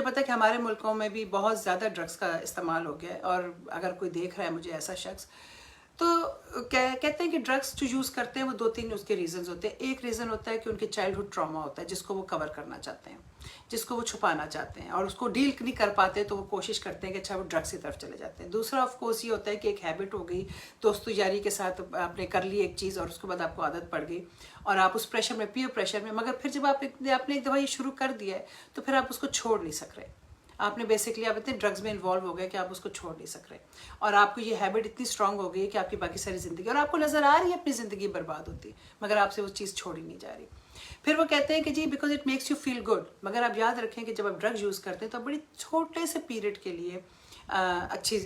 پتا ہے کہ ہمارے ملکوں میں بھی بہت زیادہ ڈرگس کا استعمال ہو گیا ہے، اور اگر کوئی دیکھ رہا ہے مجھے ایسا شخص، تو کہتے ہیں کہ ڈرگس جو یوز کرتے ہیں وہ 2-3 اس کے ریزنز ہوتے ہیں۔ ایک ریزن ہوتا ہے کہ ان کے چائلڈہڈ ٹراما ہوتا ہے جس کو وہ کور کرنا چاہتے ہیں، جس کو وہ چھپانا چاہتے ہیں، اور اس کو ڈیل نہیں کر پاتے تو وہ کوشش کرتے ہیں کہ اچھا وہ ڈرگس کی طرف چلے جاتے ہیں۔ دوسرا آف کورس یہ ہوتا ہے کہ ایک ہیبٹ ہو گئی، دوست یاری کے ساتھ آپ نے کر لی ایک چیز اور اس کے بعد آپ کو عادت پڑ گئی اور آپ اس پریشر میں، پیئر پریشر میں، مگر پھر جب آپ نے ایک دفعہ یہ شروع کر دیا ہے تو پھر آپ اس کو چھوڑ نہیں سک رہے۔ آپ نے بیسکلی آپ اتنے ڈرگز میں انوالو ہو گئے کہ آپ اس کو چھوڑ نہیں سک رہے، اور آپ کو یہ ہیبٹ اتنی اسٹرانگ ہو گئی کہ آپ کی باقی ساری زندگی، اور آپ کو نظر آ رہی ہے اپنی زندگی برباد ہوتی، مگر آپ سے وہ چیز چھوڑی نہیں جا رہی۔ پھر وہ کہتے ہیں کہ جی because it makes you feel good, مگر آپ یاد رکھیں کہ جب آپ ڈرگ یوز کرتے ہیں تو بڑی چھوٹے سے پیریڈ کے لیے اچھی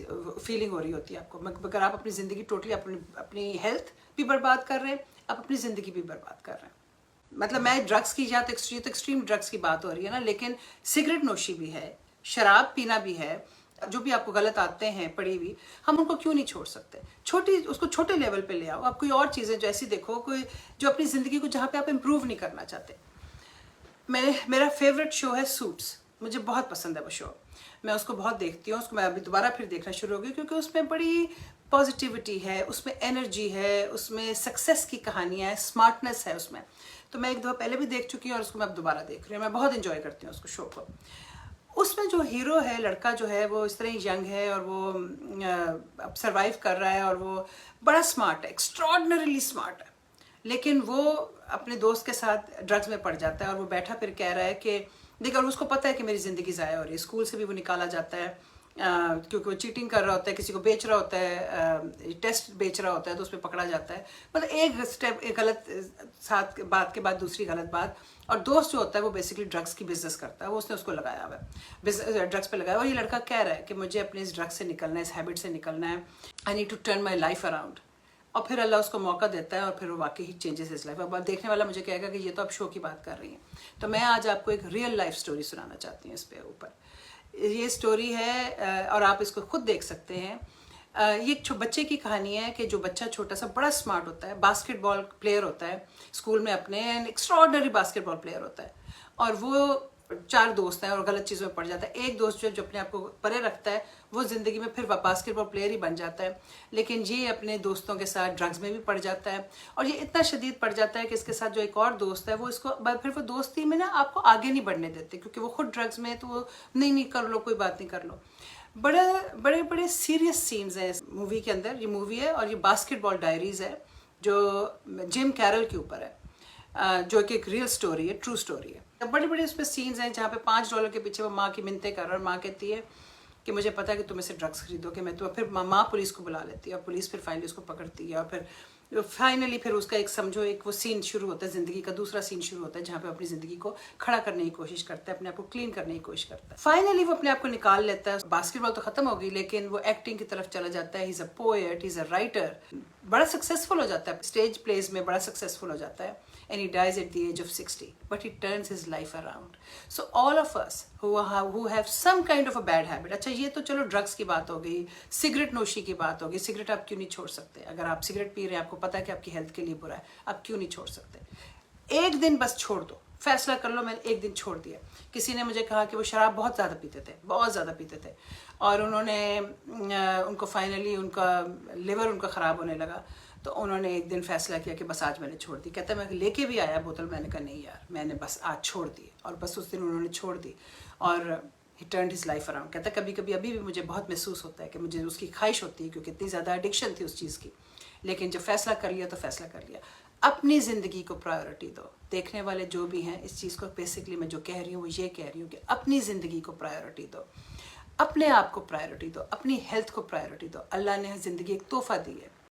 فیلنگ ہو رہی ہوتی ہے آپ کو، مگر آپ اپنی زندگی ٹوٹلی اپنی ہیلتھ بھی برباد کر رہے ہیں، آپ اپنی زندگی بھی برباد کر رہے ہیں۔ مطلب میں ڈرگس کی یا تو ایکسٹریم ڈرگس کی بات ہو رہی ہے نا، لیکن سگریٹ نوشی بھی ہے، شراب پینا بھی ہے، جو بھی آپ کو غلط عادتیں ہیں پڑی ہوئی، ہم ان کو کیوں نہیں چھوڑ سکتے؟ اس کو چھوٹے لیول پہ لے آؤ، آپ کوئی اور چیزیں جو ایسی دیکھو، کوئی جو اپنی زندگی کو جہاں پہ آپ امپروو نہیں کرنا چاہتے۔ میرا فیوریٹ شو ہے سوٹس، مجھے بہت پسند ہے وہ شو، میں اس کو بہت دیکھتی ہوں، اس کو میں ابھی دوبارہ پھر دیکھنا شروع ہو گئی کیونکہ اس میں بڑی پازیٹیوٹی ہے، اس میں انرجی ہے، اس میں سکسیس کی کہانیاں ہیں، اسمارٹنس ہے اس میں۔ تو میں ایک دفعہ پہلے بھی دیکھ چکی ہوں اور اس کو میں اب دوبارہ دیکھ رہی ہوں، میں بہت انجوائے کرتی ہوں اس کو، شو کو۔ اس میں جو ہیرو ہے، لڑکا جو ہے وہ اس طرح ینگ ہے اور وہ اب سروائیو کر رہا ہے، اور وہ بڑا اسمارٹ ہے، ایکسٹراڈنریلی اسمارٹ ہے، لیکن وہ اپنے دوست کے ساتھ ڈرگز میں پڑ جاتا ہے، اور وہ بیٹھا پھر کہہ رہا ہے کہ دیکھ، اور اس کو پتہ ہے کہ میری زندگی ضائع ہو رہی ہے، اسکول سے بھی وہ نکالا جاتا ہے کیونکہ وہ چیٹنگ کر رہا ہوتا ہے، کسی کو بیچ رہا ہوتا ہے، ٹیسٹ بیچ رہا ہوتا ہے، تو اس میں پکڑا جاتا ہے۔ مطلب ایک اسٹیپ، ایک غلط ساتھ بات کے بعد دوسری غلط بات، اور دوست جو ہوتا ہے وہ بیسکلی ڈرگس کی بزنس کرتا ہے، وہ اس نے اس کو لگایا ہوا ہے، ڈرگس پہ لگایا، اور یہ لڑکا کہہ رہا ہے کہ مجھے اپنے اس ڈرگس سے نکلنا ہے، اس ہیبٹ سے نکلنا ہے، I need to turn my life around. اور پھر اللہ اس کو موقع دیتا ہے، اور پھر وہ واقعی چینجز ہز لائف۔ اب دیکھنے والا مجھے کہے گا کہ یہ تو آپ شو کی بات کر رہی ہیں، تو میں آج آپ کو ایک ریئل لائف سٹوری سنانا چاہتی ہوں اس پہ اوپر۔ یہ سٹوری ہے اور آپ اس کو خود دیکھ سکتے ہیں۔ یہ ایک بچے کی کہانی ہے کہ جو بچہ چھوٹا سا بڑا اسمارٹ ہوتا ہے، باسکٹ بال پلیئر ہوتا ہے اسکول میں اپنے، ایکسٹراڈنری باسکٹ بال پلیئر ہوتا ہے، اور وہ 4 دوست ہیں اور غلط چیزوں میں پڑ جاتا ہے۔ ایک دوست جو اپنے آپ کو پرے رکھتا ہے وہ زندگی میں پھر باسکٹ بال پلیئر ہی بن جاتا ہے، لیکن یہ اپنے دوستوں کے ساتھ ڈرگز میں بھی پڑ جاتا ہے، اور یہ اتنا شدید پڑ جاتا ہے کہ اس کے ساتھ جو ایک اور دوست ہے وہ اس کو پھر وہ دوستی میں نا آپ کو آگے نہیں بڑھنے دیتے، کیونکہ وہ خود ڈرگز میں، تو وہ نہیں کر لو، کوئی بات نہیں، کر لو۔ بڑے سیریس سینز ہیں اس مووی کے اندر۔ یہ مووی ہے اور یہ باسکٹ بال ڈائریز ہے جو جم کیرل کے اوپر ہے، جو کہ ایک ریئل سٹوری ہے، ٹرو سٹوری ہے۔ بڑے اس میں سینز ہیں جہاں پہ $5 کے پیچھے وہ ماں کی منتیں کر رہا ہے، اور ماں کہتی ہے کہ مجھے پتا ہے کہ تم اسے ڈرگس خریدو گے، میں تو پھر ماں پولیس کو بلا لیتی ہے، اور پولیس پھر فائنلی اس کو پکڑتی ہے، اور پھر فائنلی پھر اس کا ایک سمجھو ایک وہ سین شروع ہوتا ہے، زندگی کا دوسرا سین شروع ہوتا ہے جہاں پہ اپنی زندگی کو کھڑا کرنے کی کوشش کرتا ہے، اپنے آپ کو کلین کرنے کی کوشش کرتا ہے۔ فائنلی وہ اپنے آپ کو نکال لیتا ہے، باسکٹ بال تو ختم ہو گئی لیکن وہ ایکٹنگ کی طرف چلا جاتا ہے، he is a poet, he is a writer, بڑا سکسیسفل ہو جاتا ہے، اسٹیج پلیز میں بڑا سکسیسفل ہو جاتا ہے، and he dies at the age of 60, but he turns his life around. So all of us who have some kind of a bad habit، اچھا یہ تو چلو ڈرگس کی بات ہو گئی، سگریٹ نوشی کی بات ہو گئی، سگریٹ آپ کیوں نہیں چھوڑ سکتے؟ اگر آپ سگریٹ پی رہے ہیں، آپ کو پتا ہے کہ آپ کی ہیلتھ کے لیے برا ہے، آپ کیوں نہیں چھوڑ سکتے؟ ایک دن بس چھوڑ دو، فیصلہ کر لو میں نے ایک دن چھوڑ دیا۔ کسی نے مجھے کہا کہ وہ شراب بہت زیادہ پیتے تھے، بہت زیادہ پیتے تھے، اور انہوں نے ان کو فائنلی ان کا لیور ان کا خراب ہونے لگا، تو انہوں نے ایک دن فیصلہ کیا کہ بس آج میں نے چھوڑ دی۔ کہتا ہے میں لے کے بھی آیا بوتل، میں نے کہا نہیں یار، میں نے بس آج چھوڑ دی، اور بس اس دن انہوں نے چھوڑ دی، اور ہی ٹرنڈ ہز لائف اراؤنڈ۔ کہتا ہے کبھی کبھی ابھی بھی مجھے بہت محسوس ہوتا ہے کہ مجھے اس کی خواہش ہوتی ہے، کیونکہ اتنی زیادہ ایڈکشن تھی اس چیز کی، لیکن جب فیصلہ کر لیا تو فیصلہ کر لیا۔ اپنی زندگی کو پرائیورٹی دو۔ دیکھنے والے جو بھی ہیں اس چیز کو بیسکلی میں جو کہہ رہی ہوں وہ یہ کہہ رہی ہوں کہ اپنی زندگی کو پرائیورٹی دو، اپنے آپ کو پرائیورٹی دو، اپنی ہیلتھ کو پرائیورٹی دو۔ اللہ نے زندگی ایک تحفہ دی ہے،